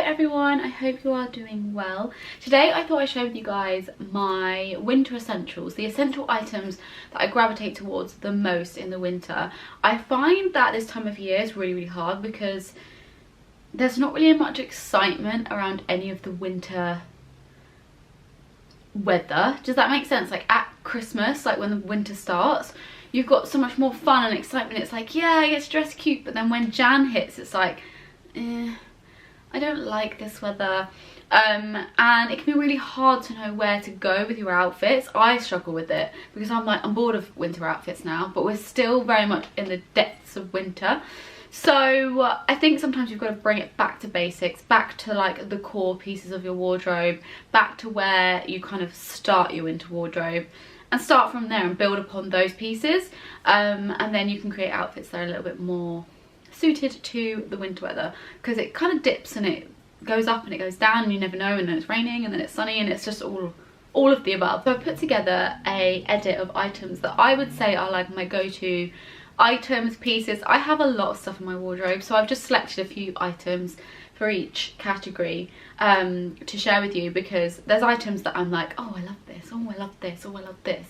everyone, I hope you are doing well. Today I thought I'd share with you guys my winter essentials, the essential items that I gravitate towards the most in the winter. I find that this time of year is really hard because there's not really much excitement around any of the winter weather. Does that make sense? Like at Christmas, like when the winter starts, you've got so much more fun and excitement. It's like, yeah, I get to dress cute, but then when Jan hits, it's like, I don't like this weather. And it can be really hard to know where to go with your outfits. I struggle with it because I'm bored of winter outfits now, but we're still very much in the depths of winter. So I think sometimes you've got to bring it back to basics, back to like the core pieces of your wardrobe, back to where you kind of start your winter wardrobe, and start from there and build upon those pieces, and then you can create outfits that are a little bit more suited to the winter weather, because it kind of dips and it goes up and it goes down and you never know, and then it's raining and then it's sunny, and it's just all of the above. So I put together a edit of items that I would say are like my go-to items, pieces. I have a lot of stuff in my wardrobe, so I've just selected a few items for each category to share with you, because there's items that I'm like, oh I love this, oh I love this, oh I love this,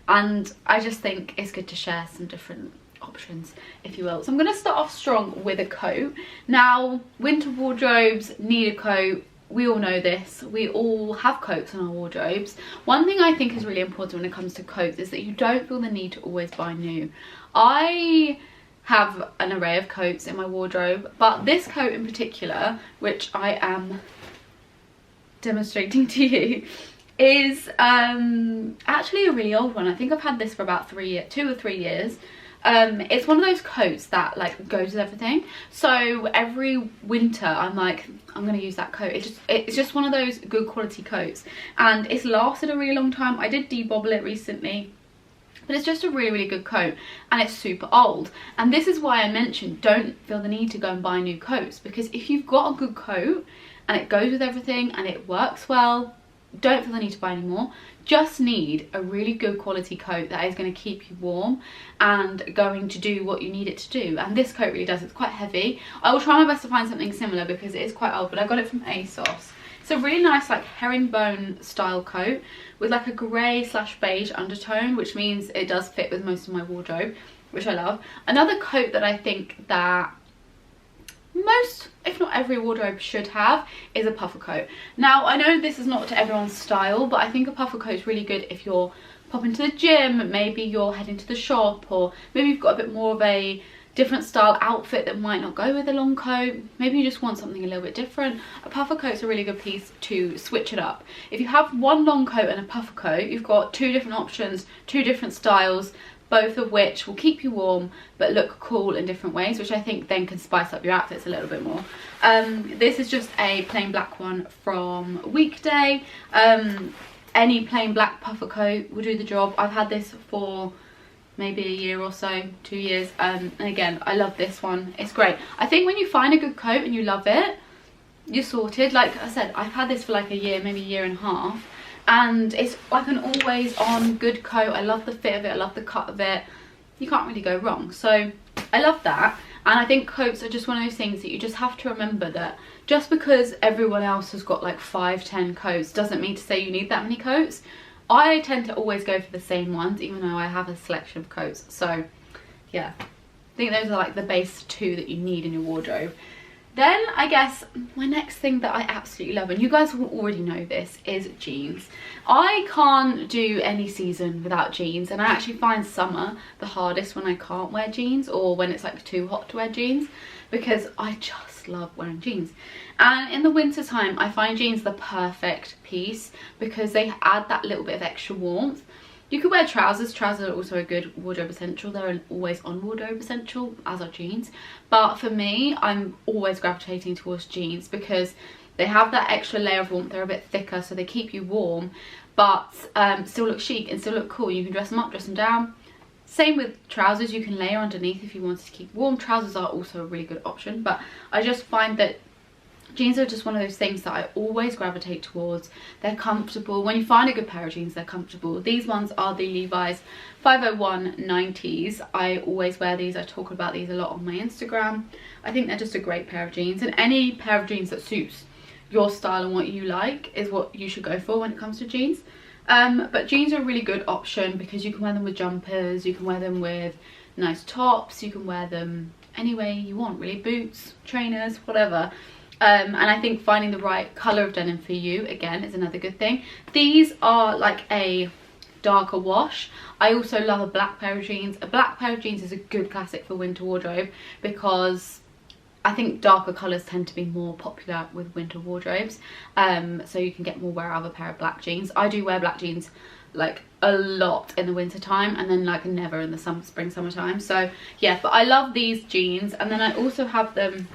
and I just think it's good to share some different options, if you will. So I'm going to start off strong with a coat. Now, winter wardrobes need a coat. We all know this. We all have coats in our wardrobes. One thing I think is really important when it comes to coats is that you don't feel the need to always buy new. I have an array of coats in my wardrobe, but this coat in particular, which I am demonstrating to you, is actually a really old one. I think I've had this for about 2 or 3 years. It's one of those coats that like goes with everything, so every winter I'm like, I'm gonna use that coat. It's just one of those good quality coats, and it's lasted a really long time. I did debobble it recently, but it's just a really good coat, and it's super old. And this is why I mentioned don't feel the need to go and buy new coats, because if you've got a good coat and it goes with everything and it works well, don't feel the need to buy any more. Just need a really good quality coat that is going to keep you warm and going to do what you need it to do, and this coat really does. It's quite heavy. I will try my best to find something similar because it is quite old, but I got it from ASOS. It's a really nice like herringbone style coat with like a grey / beige undertone, which means it does fit with most of my wardrobe, which I love. Another coat that I think that most, if not every wardrobe should have, is a puffer coat. Now I know this is not to everyone's style, but I think a puffer coat is really good if you're popping to the gym, maybe you're heading to the shop, or maybe you've got a bit more of a different style outfit that might not go with a long coat. Maybe you just want something a little bit different. A puffer coat's a really good piece to switch it up. If you have one long coat and a puffer coat, you've got 2 different options, 2 different styles, both of which will keep you warm but look cool in different ways, which I think then can spice up your outfits a little bit more. This is just a plain black one from Weekday. Any plain black puffer coat will do the job. I've had this for maybe a year or so, 2 years, and again I love this one. It's great. I think when you find a good coat and you love it, you're sorted. Like I said, I've had this for like a year, maybe a year and a half, and it's like an always on good coat. I love the fit of it, I love the cut of it. You can't really go wrong, so I love that. And I think coats are just one of those things that you just have to remember, that just because everyone else has got like 5-10 coats doesn't mean to say you need that many coats. I tend to always go for the same ones, even though I have a selection of coats. So yeah, I think those are like the base 2 that you need in your wardrobe. Then I guess my next thing that I absolutely love, and you guys will already know this, is jeans. I can't do any season without jeans, and I actually find summer the hardest when I can't wear jeans, or when it's like too hot to wear jeans, because I just love wearing jeans. And in the winter time I find jeans the perfect piece because they add that little bit of extra warmth. You could wear trousers. Trousers are also a good wardrobe essential. They're an always on wardrobe essential, as are jeans. But for me, I'm always gravitating towards jeans because they have that extra layer of warmth. They're a bit thicker, so they keep you warm, but still look chic and still look cool. You can dress them up, dress them down. Same with trousers. You can layer underneath if you wanted to keep warm. Trousers are also a really good option, but I just find that jeans are just one of those things that I always gravitate towards. They're comfortable. When you find a good pair of jeans, they're comfortable. These ones are the Levi's 501 90s. I always wear these. I talk about these a lot on my Instagram. I think they're just a great pair of jeans, and any pair of jeans that suits your style and what you like is what you should go for when it comes to jeans. But jeans are a really good option because you can wear them with jumpers, you can wear them with nice tops, you can wear them any way you want really, boots, trainers, whatever. And I think finding the right colour of denim for you, again, is another good thing. These are like a darker wash. I also love a black pair of jeans. A black pair of jeans is a good classic for winter wardrobe because I think darker colours tend to be more popular with winter wardrobes. So you can get more wear out of a pair of black jeans. I do wear black jeans like a lot in the winter time, and then like never in the spring, summertime. So yeah, but I love these jeans. And then I also have them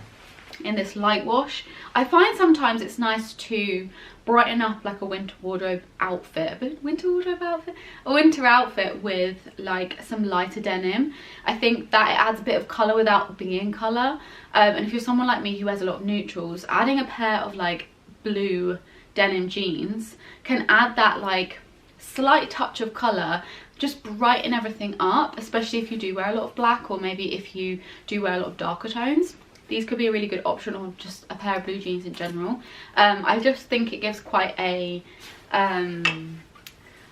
in this light wash. I find sometimes it's nice to brighten up like a winter wardrobe outfit, a winter outfit with like some lighter denim. I think that it adds a bit of colour without being colour. And if you're someone like me who wears a lot of neutrals, adding a pair of like blue denim jeans can add that like slight touch of colour, just brighten everything up, especially if you do wear a lot of black, or maybe if you do wear a lot of darker tones. These could be a really good option, or just a pair of blue jeans in general. I just think it gives quite a, I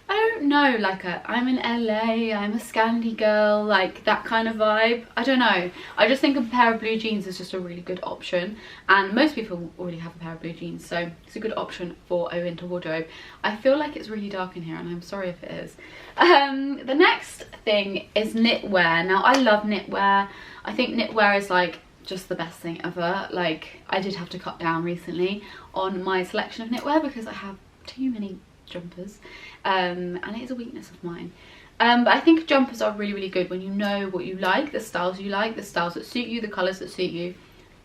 don't know, like a I'm in LA, I'm a Scandi girl, like that kind of vibe. I don't know. I just think a pair of blue jeans is just a really good option. And most people already have a pair of blue jeans, so it's a good option for a winter wardrobe. I feel like it's really dark in here, and I'm sorry if it is. The next thing is knitwear. Now, I love knitwear. I think knitwear is like just the best thing ever. Like, I did have to cut down recently on my selection of knitwear because I have too many jumpers, and it is a weakness of mine. But I think jumpers are really good when you know what you like, the styles you like, the styles that suit you, the colours that suit you.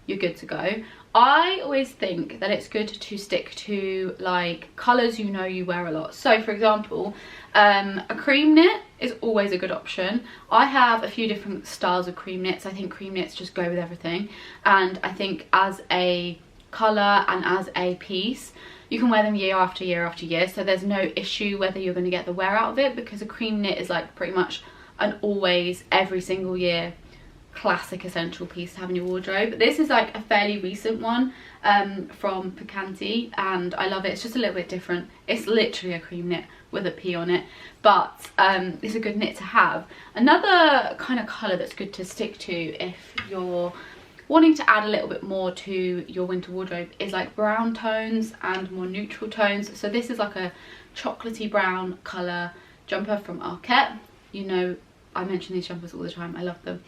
You're good to go. I always think that it's good to stick to like colours you know you wear a lot. So for example, a cream knit is always a good option. I have a few different styles of cream knits. I think cream knits just go with everything, and I think as a colour and as a piece you can wear them year after year after year, so there's no issue whether you're going to get the wear out of it, because a cream knit is like pretty much an always, every single year classic essential piece to have in your wardrobe. This is like a fairly recent one from Picanti, and I love it. It's just a little bit different. It's literally a cream knit with a P on it, but it's a good knit to have. Another kind of colour that's good to stick to if you're wanting to add a little bit more to your winter wardrobe is like brown tones and more neutral tones. So this is like a chocolatey brown colour jumper from Arquette. You know, I mention these jumpers all the time, I love them.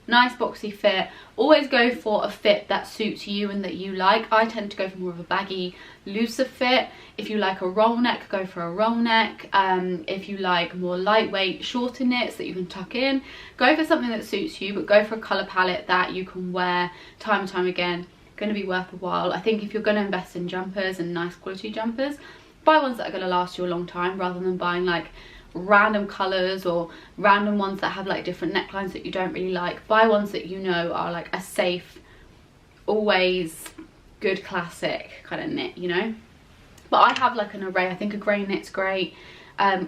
Nice boxy fit. Always go for a fit that suits you and that you like. I tend to go for more of a baggy, looser fit. If you like a roll neck, go for a roll neck. If you like more lightweight, shorter knits that you can tuck in, go for something that suits you, but go for a colour palette that you can wear time and time again. Going to be worth a while. I think if you're going to invest in jumpers and nice quality jumpers, buy ones that are going to last you a long time, rather than buying like random colours or random ones that have like different necklines that you don't really like. Buy ones that you know are like a safe, always good classic kind of knit, you know. But I have like an array. I think a grey knit's great,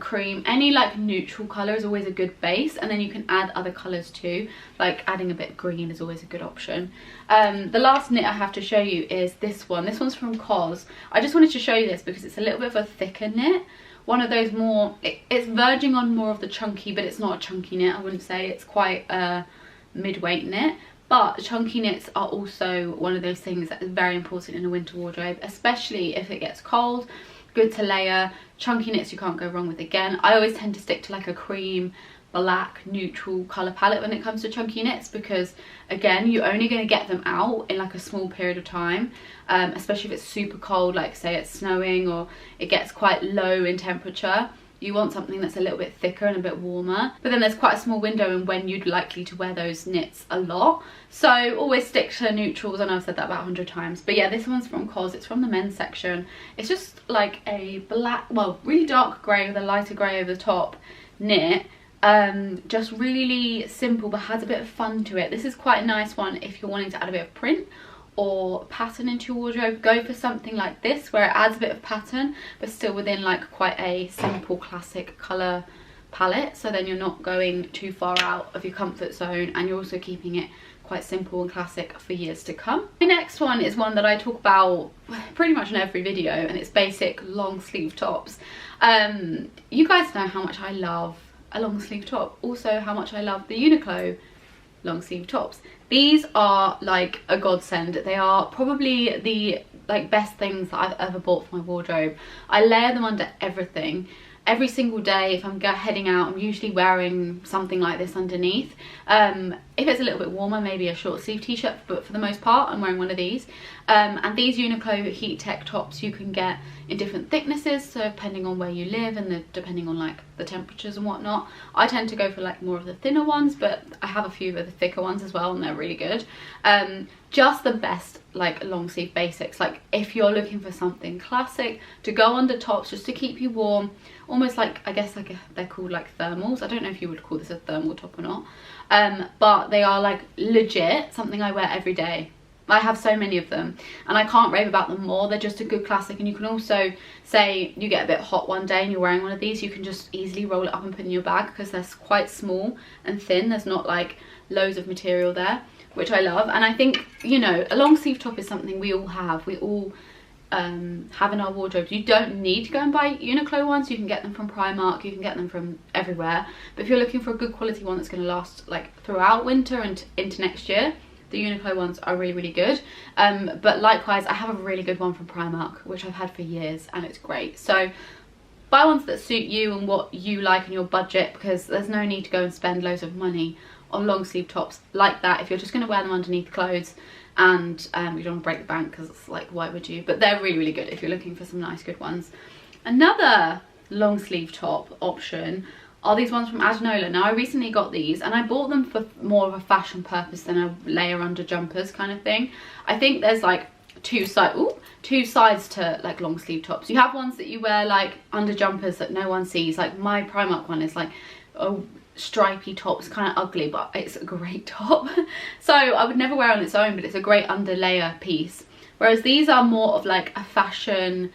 cream, any like neutral colour is always a good base, and then you can add other colours too, like adding a bit of green is always a good option. The last knit I have to show you is this one. This one's from COS. I just wanted to show you this because it's a little bit of a thicker knit, one of those more, it's verging on more of the chunky, but it's not a chunky knit, I wouldn't say. It's quite a mid-weight knit, but chunky knits are also one of those things that is very important in a winter wardrobe, especially if it gets cold. Good to layer. Chunky knits you can't go wrong with. Again, I always tend to stick to like a cream, black, neutral colour palette when it comes to chunky knits, because again, you're only going to get them out in like a small period of time, especially if it's super cold, like say it's snowing or it gets quite low in temperature. You want something that's a little bit thicker and a bit warmer, but then there's quite a small window in when you'd likely to wear those knits a lot, so always stick to neutrals. I know I've said that about 100 times, but yeah, this one's from COS. It's from the men's section. It's just like a black, well, really dark grey with a lighter grey over the top knit. Just really simple, but has a bit of fun to it. This is quite a nice one if you're wanting to add a bit of print or pattern into your wardrobe. Go for something like this where it adds a bit of pattern but still within like quite a simple classic colour palette, so then you're not going too far out of your comfort zone and you're also keeping it quite quite simple and classic for years to come. The next one is one that I talk about pretty much in every video, and it's basic long sleeve tops. You guys know how much I love a long sleeve top, also how much I love the Uniqlo long sleeve tops. These are like a godsend. They are probably the like best things that I've ever bought for my wardrobe. I layer them under everything. Every single day if I'm heading out, I'm usually wearing something like this underneath. If it's a little bit warmer, maybe a short sleeve t-shirt, but for the most part I'm wearing one of these. And these Uniqlo heat tech tops you can get in different thicknesses, so depending on where you live and depending on like the temperatures and whatnot. I tend to go for like more of the thinner ones, but I have a few of the thicker ones as well, and they're really good. Just the best like long sleeve basics. Like if you're looking for something classic to go under tops just to keep you warm, almost like, I guess like they're called like thermals. I don't know if you would call this a thermal top or not, but they are like legit something I wear every day. I have so many of them and I can't rave about them more. They're just a good classic. And you can also say you get a bit hot one day and you're wearing one of these, you can just easily roll it up and put it in your bag because they're quite small and thin. There's not like loads of material there, which I love. And I think, you know, a long sleeve top is something we all have. We all have in our wardrobes. You don't need to go and buy Uniqlo ones. You can get them from Primark, you can get them from everywhere. But if you're looking for a good quality one that's going to last like throughout winter and into next year, the Uniqlo ones are really, really good. But likewise, I have a really good one from Primark, which I've had for years, and it's great. So buy ones that suit you and what you like and your budget, because there's no need to go and spend loads of money on long sleeve tops like that if you're just going to wear them underneath clothes and you don't want to break the bank, because it's like, why would you? But they're really, really good if you're looking for some nice good ones. Another long sleeve top option are these ones from Adanola. Now I recently got these and I bought them for more of a fashion purpose than a layer under jumpers kind of thing. I think there's like two sides to like long sleeve tops. You have ones that you wear like under jumpers that no one sees. Like my Primark one is like a stripy top. It's kind of ugly, but it's a great top. So I would never wear it on its own, but it's a great under layer piece. Whereas these are more of like a fashion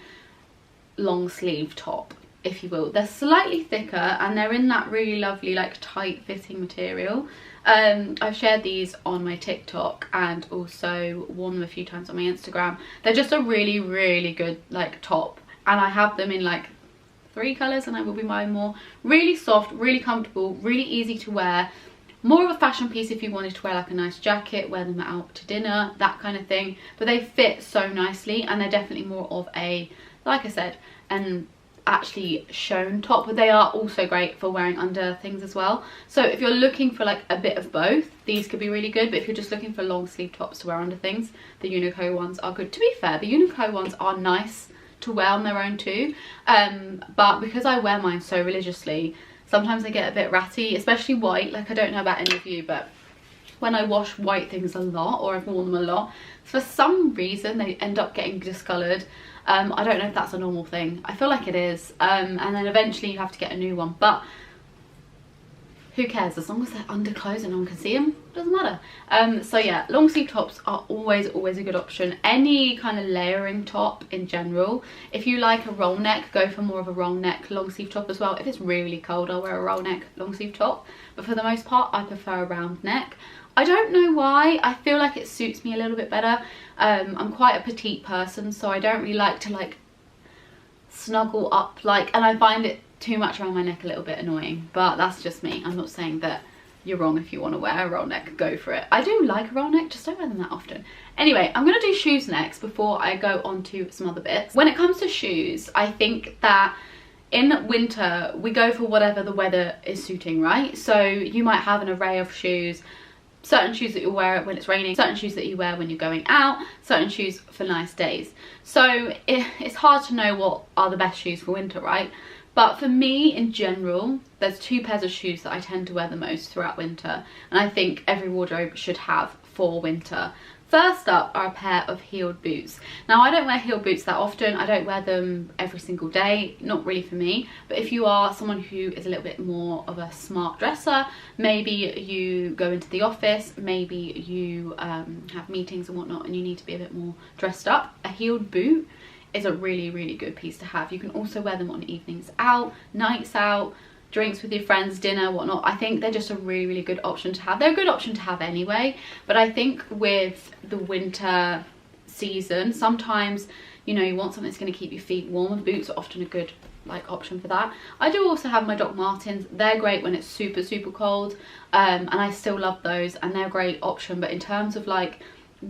long sleeve top, if you will. They're slightly thicker and they're in that really lovely like tight fitting material. I've shared these on my TikTok and also worn them a few times on my Instagram. They're just a really, really good like top, and I have them in like 3 colours and I will be buying more. Really soft, really comfortable, really easy to wear. More of a fashion piece if you wanted to wear like a nice jacket, wear them out to dinner, that kind of thing. But they fit so nicely and they're definitely more of a, like I said, an actually shown top, but they are also great for wearing under things as well. So if you're looking for like a bit of both, these could be really good. But if you're just looking for long sleeve tops to wear under things, the Uniqlo ones are good. To be fair, the Uniqlo ones are nice to wear on their own too, but because I wear mine so religiously, sometimes they get a bit ratty, especially white. Like I don't know about any of you, but when I wash white things a lot, or I've worn them a lot, for some reason they end up getting discoloured. I don't know if that's a normal thing. I feel like it is. And then eventually you have to get a new one. But who cares? As long as they're under clothes and no one can see them, doesn't matter. So yeah, long sleeve tops are always a good option. Any kind of layering top in general. If you like a roll neck, go for more of a roll neck long sleeve top as well. If it's really cold, I'll wear a roll neck long sleeve top. But for the most part, I prefer a round neck. I don't know why. I feel like it suits me a little bit better. I'm quite a petite person, so I don't really like to like snuggle up like, and I find it too much around my neck a little bit annoying. But that's just me. I'm not saying that you're wrong if you want to wear a roll neck, go for it. I do like a roll neck, just don't wear them that often. Anyway, I'm going to do shoes next before I go on to some other bits. When it comes to shoes, I think that in winter we go for whatever the weather is suiting, right? So you might have an array of shoes. Certain shoes that you wear when it's raining, certain shoes that you wear when you're going out, certain shoes for nice days. So it's hard to know what are the best shoes for winter, right? But for me in general, there's 2 pairs of shoes that I tend to wear the most throughout winter, and I think every wardrobe should have for winter. First up are a pair of heeled boots. Now I don't wear heeled boots that often. I don't wear them every single day, not really for me. But if you are someone who is a little bit more of a smart dresser, maybe you go into the office, maybe you have meetings and whatnot and you need to be a bit more dressed up, a heeled boot is a really, really good piece to have. You can also wear them on evenings out, nights out, drinks with your friends, dinner, whatnot, I think they're just a really good option to have. They're a good option to have anyway, but I think with the winter season, sometimes, you know, you want something that's going to keep your feet warm, and boots are often a good like option for that. I do also have my Doc Martens. They're great when it's super cold, and I still love those, and they're a great option. But in terms of like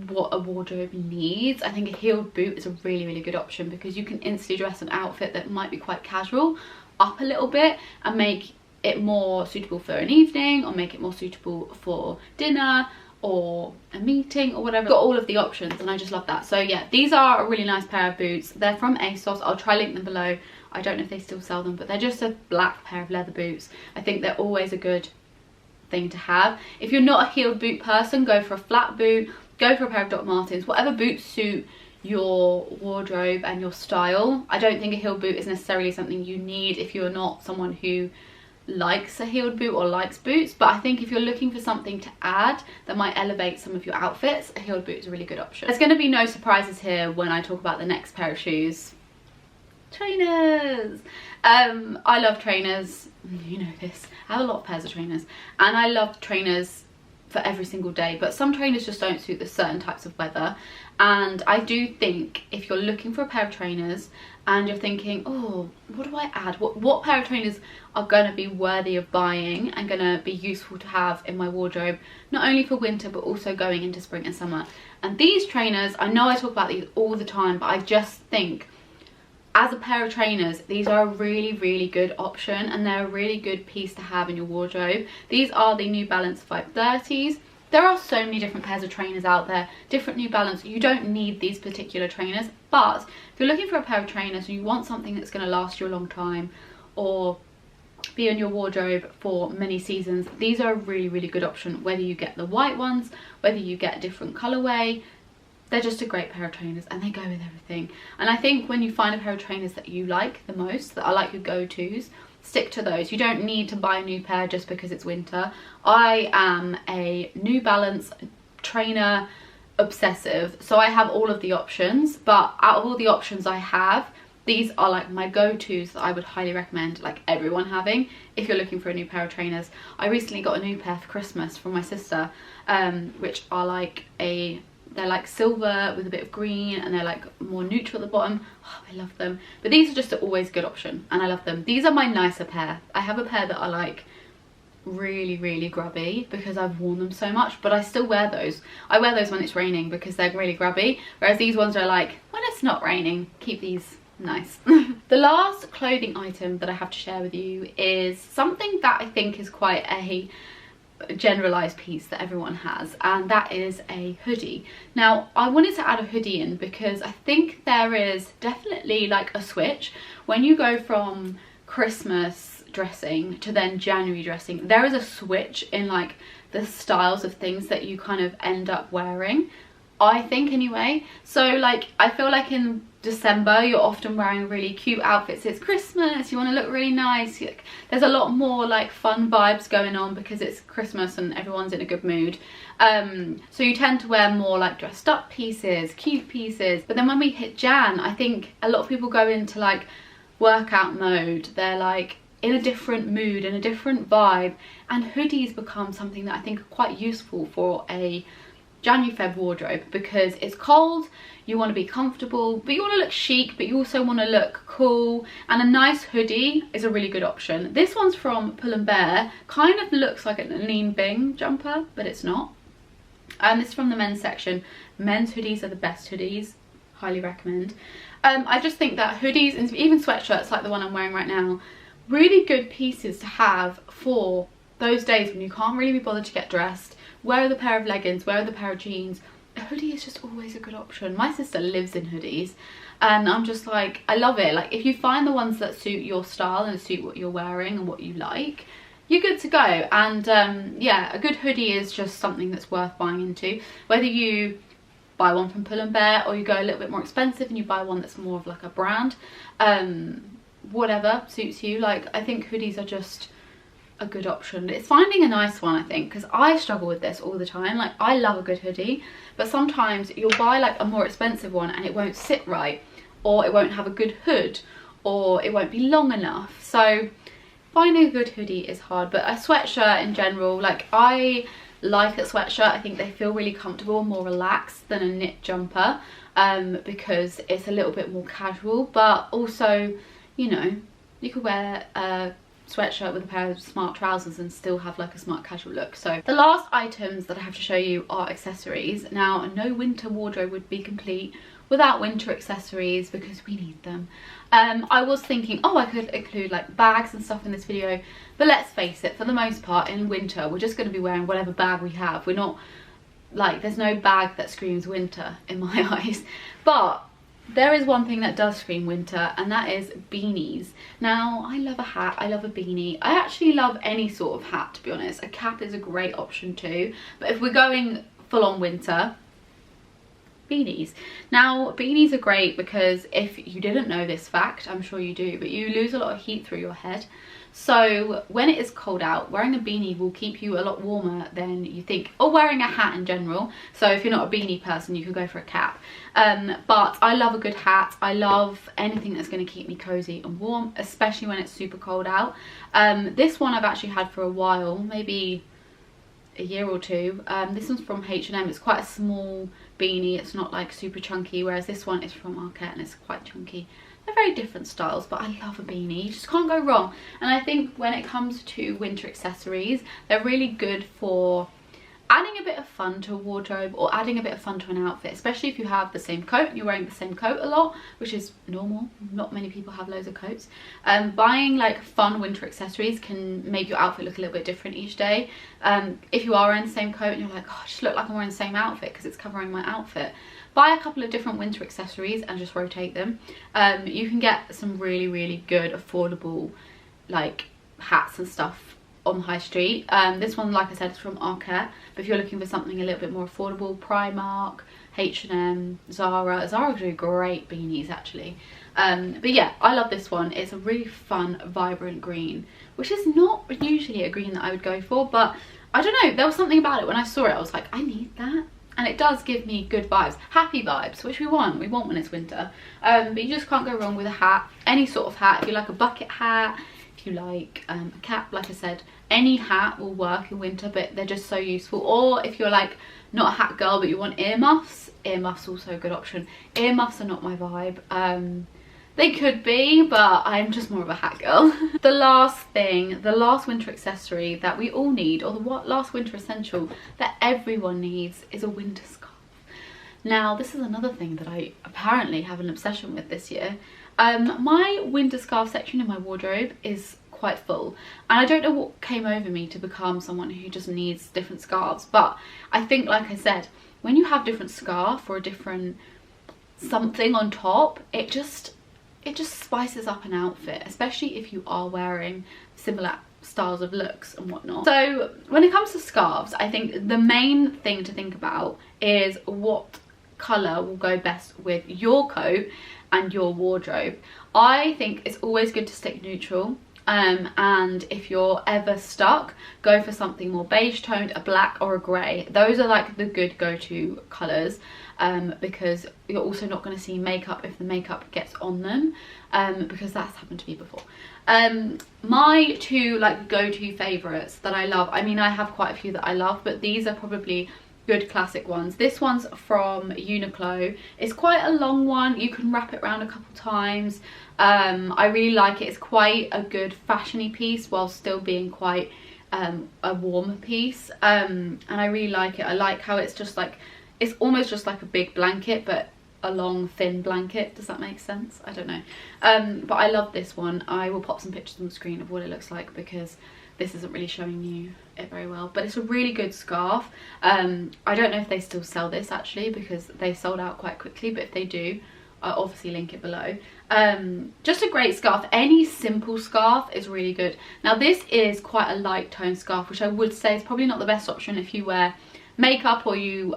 what a wardrobe needs, I think a heeled boot is a really good option, because you can instantly dress an outfit that might be quite casual up a little bit and make it more suitable for an evening, or make it more suitable for dinner or a meeting or whatever. Got all of the options, and I just love that. So yeah, these are a really nice pair of boots. They're from ASOS. I'll try link them below. I don't know if they still sell them, but they're just a black pair of leather boots. I think they're always a good thing to have. If you're not a heeled boot person, go for a flat boot, go for a pair of Doc Martens, whatever boots suit your wardrobe and your style. I don't think a heeled boot is necessarily something you need if you're not someone who likes a heeled boot or likes boots, but I think if you're looking for something to add that might elevate some of your outfits, a heeled boot is a really good option. There's going to be no surprises here when I talk about the next pair of shoes. Trainers. I love trainers, you know this. I have a lot of pairs of trainers, and I love trainers for every single day, but some trainers just don't suit the certain types of weather. And I do think if you're looking for a pair of trainers and you're thinking, oh, what do I add, what pair of trainers are going to be worthy of buying and going to be useful to have in my wardrobe, not only for winter but also going into spring and summer. And these trainers, I know I talk about these all the time, but I just think as a pair of trainers, these are a really good option, and they're a really good piece to have in your wardrobe. These are the New Balance 530s. There are so many different pairs of trainers out there, different New Balance. You don't need these particular trainers, but if you're looking for a pair of trainers and you want something that's going to last you a long time or be in your wardrobe for many seasons, these are a really good option. Whether you get the white ones, whether you get a different colorway, they're just a great pair of trainers, and they go with everything. And I think when you find a pair of trainers that you like the most, that are like your go-tos, stick to those. You don't need to buy a new pair just because it's winter. I am a New Balance trainer obsessive, so I have all of the options, but out of all the options I have, these are like my go-tos that I would highly recommend like everyone having if you're looking for a new pair of trainers. I recently got a new pair for Christmas from my sister, which are like they're like silver with a bit of green, and they're like more neutral at the bottom. Oh, I love them. But these are just always a good option, and I love them. These are my nicer pair. I have a pair that are like really grubby because I've worn them so much, but I still wear those. I wear those when it's raining because they're really grubby, whereas these ones are like, when it's not raining, keep these nice. The last clothing item that I have to share with you is something that I think is quite a generalized piece that everyone has, and that is a hoodie. Now I wanted to add a hoodie in because I think there is definitely like a switch when you go from Christmas dressing to then January dressing. There is a switch in like the styles of things that you kind of end up wearing, I think anyway. So like I feel like in December you're often wearing really cute outfits. It's Christmas, you want to look really nice. There's a lot more like fun vibes going on because it's Christmas and everyone's in a good mood. So you tend to wear more like dressed up pieces, cute pieces. But then when we hit Jan, I think a lot of people go into like workout mode. They're like in a different mood, in a different vibe, and hoodies become something that I think are quite useful for a January-Feb wardrobe because it's cold, you want to be comfortable, but you want to look chic, but you also want to look cool, and a nice hoodie is a really good option. This one's from Pull & Bear, kind of looks like a lean bing jumper, but it's not. It's from the men's section. Men's hoodies are the best hoodies, highly recommend. I just think that hoodies and even sweatshirts like the one I'm wearing right now, really good pieces to have for those days when you can't really be bothered to get dressed. Wear the pair of leggings, wear the pair of jeans. A hoodie is just always a good option. My sister lives in hoodies and I'm just like, I love it. Like if you find the ones that suit your style and suit what you're wearing and what you like, you're good to go. And yeah, a good hoodie is just something that's worth buying into. Whether you buy one from Pull & Bear or you go a little bit more expensive and you buy one that's more of like a brand, whatever suits you. Like I think hoodies are just a good option. It's finding a nice one, I think, because I struggle with this all the time. Like I love a good hoodie, but sometimes you'll buy like a more expensive one and it won't sit right, or it won't have a good hood, or it won't be long enough. So finding a good hoodie is hard, but a sweatshirt in general, like I like a sweatshirt. I think they feel really comfortable, more relaxed than a knit jumper, because it's a little bit more casual, but also, you know, you could wear a sweatshirt with a pair of smart trousers and still have like a smart casual look. So the last items that I have to show you are accessories. Now, no winter wardrobe would be complete without winter accessories because we need them. I was thinking, oh, I could include like bags and stuff in this video, but let's face it, for the most part in winter we're just going to be wearing whatever bag we have. We're not like, there's no bag that screams winter in my eyes. But there is one thing that does scream winter, and that is beanies. Now, I love a hat, I love a beanie. I actually love any sort of hat, to be honest. A cap is a great option too, but if we're going full on winter, beanies. Now, beanies are great because if you didn't know this fact, I'm sure you do, but you lose a lot of heat through your head. So when it is cold out, wearing a beanie will keep you a lot warmer than you think, or wearing a hat in general. So if you're not a beanie person, you could go for a cap. But I love a good hat. I love anything that's going to keep me cozy and warm, especially when it's super cold out. This one I've actually had for a while, maybe a year or two. This one's from H&M. It's quite a small beanie. It's not like super chunky, whereas this one is from Arket and it's quite chunky. They're very different styles, but I love a beanie. You just can't go wrong. And I think when it comes to winter accessories, they're really good for adding a bit of fun to a wardrobe or adding a bit of fun to an outfit, especially if you have the same coat and you're wearing the same coat a lot, which is normal. Not many people have loads of coats. Buying like fun winter accessories can make your outfit look a little bit different each day. If you are wearing the same coat and you're like, oh, I just look like I'm wearing the same outfit because it's covering my outfit, buy a couple of different winter accessories and just rotate them. You can get some really, really good affordable like hats and stuff on the high street. This one, like I said, is from Arket, but if you're looking for something a little bit more affordable, Primark, H&M, Zara do great beanies actually. But yeah, I love this one. It's a really fun, vibrant green, which is not usually a green that I would go for, but I don't know, there was something about it when I saw it, I was like, I need that. And it does give me good vibes, happy vibes, which we want when it's winter. But you just can't go wrong with a hat, any sort of hat. If you like a bucket hat, if you like a cap, like I said, any hat will work in winter, but they're just so useful. Or if you're like not a hat girl but you want earmuffs, earmuffs also a good option. Earmuffs are not my vibe. They could be, but I'm just more of a hat girl. The last thing, the last winter accessory that we all need, or the last winter essential that everyone needs, is a winter scarf. Now, this is another thing that I apparently have an obsession with this year. My winter scarf section in my wardrobe is quite full, and I don't know what came over me to become someone who just needs different scarves, but I think, like I said, when you have different scarf or a different something on top, it just spices up an outfit, especially if you are wearing similar styles of looks and whatnot. So when it comes to scarves, I think the main thing to think about is what colour will go best with your coat and your wardrobe. I think it's always good to stick neutral. And if you're ever stuck, go for something more beige toned, a black or a grey. Those are like the good go-to colours, because you're also not going to see makeup if the makeup gets on them, because that's happened to me before. My two like go-to favourites that I love, I mean I have quite a few that I love, but these are probably good classic ones. This one's from Uniqlo. It's quite a long one, you can wrap it around a couple times. I really like it. It's quite a good fashiony piece while still being quite a warm piece, and I really like it. I like how it's just like, it's almost just like a big blanket, but a long thin blanket. Does that make sense? I don't know. But I love this one. I will pop some pictures on the screen of what it looks like because this isn't really showing you it very well, but it's a really good scarf. I don't know if they still sell this actually because they sold out quite quickly, but if they do, I'll obviously link it below. Just a great scarf. Any simple scarf is really good. Now this is quite a light tone scarf, which I would say is probably not the best option if you wear makeup or you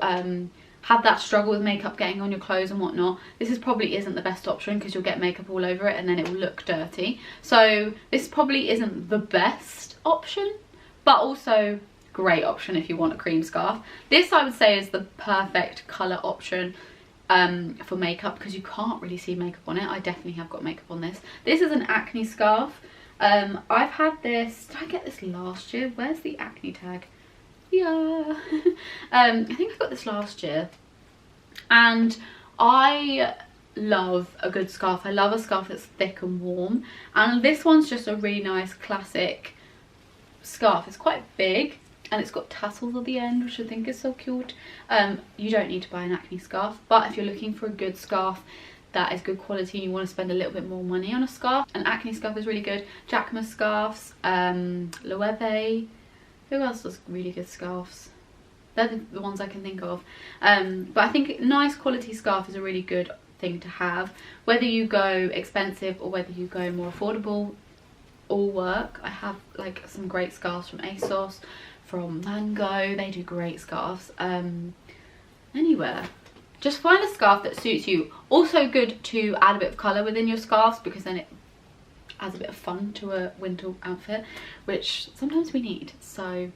have that struggle with makeup getting on your clothes and whatnot. This probably isn't the best option because you'll get makeup all over it and then it will look dirty. So this probably isn't the best option, but also great option if you want a cream scarf. This I would say is the perfect colour option for makeup because you can't really see makeup on it. I definitely have got makeup on this. This is an acne scarf. I've had this, did I get this last year? Where's the acne tag? Yeah. I think I got this last year, and I love a good scarf. I love a scarf that's thick and warm, and this one's just a really nice classic scarf. It's quite big and it's got tassels at the end, which I think is so cute. You don't need to buy an acne scarf, but if you're looking for a good scarf that is good quality and you want to spend a little bit more money on a scarf, an acne scarf is really good. Jacquemus scarves, Loewe, who else does really good scarves? They're the ones I can think of. But I think nice quality scarf is a really good thing to have. Whether you go expensive or whether you go more affordable, all work. I have like some great scarves from ASOS, from Mango. They do great scarves. Anywhere, just find a scarf that suits you. Also good to add a bit of colour within your scarves, because then it adds a bit of fun to a winter outfit, which sometimes we need. So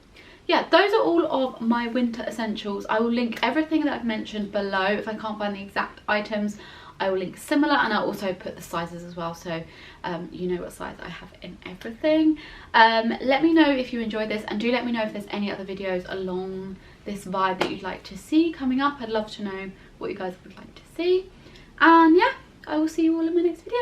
yeah, those are all of my winter essentials. I will link everything that I've mentioned below. If I can't find the exact items, I will link similar, and I'll also put the sizes as well, so you know what size I have in everything. Let me know if you enjoyed this, and do let me know if there's any other videos along this vibe that you'd like to see coming up. I'd love to know what you guys would like to see. And yeah, I will see you all in my next video.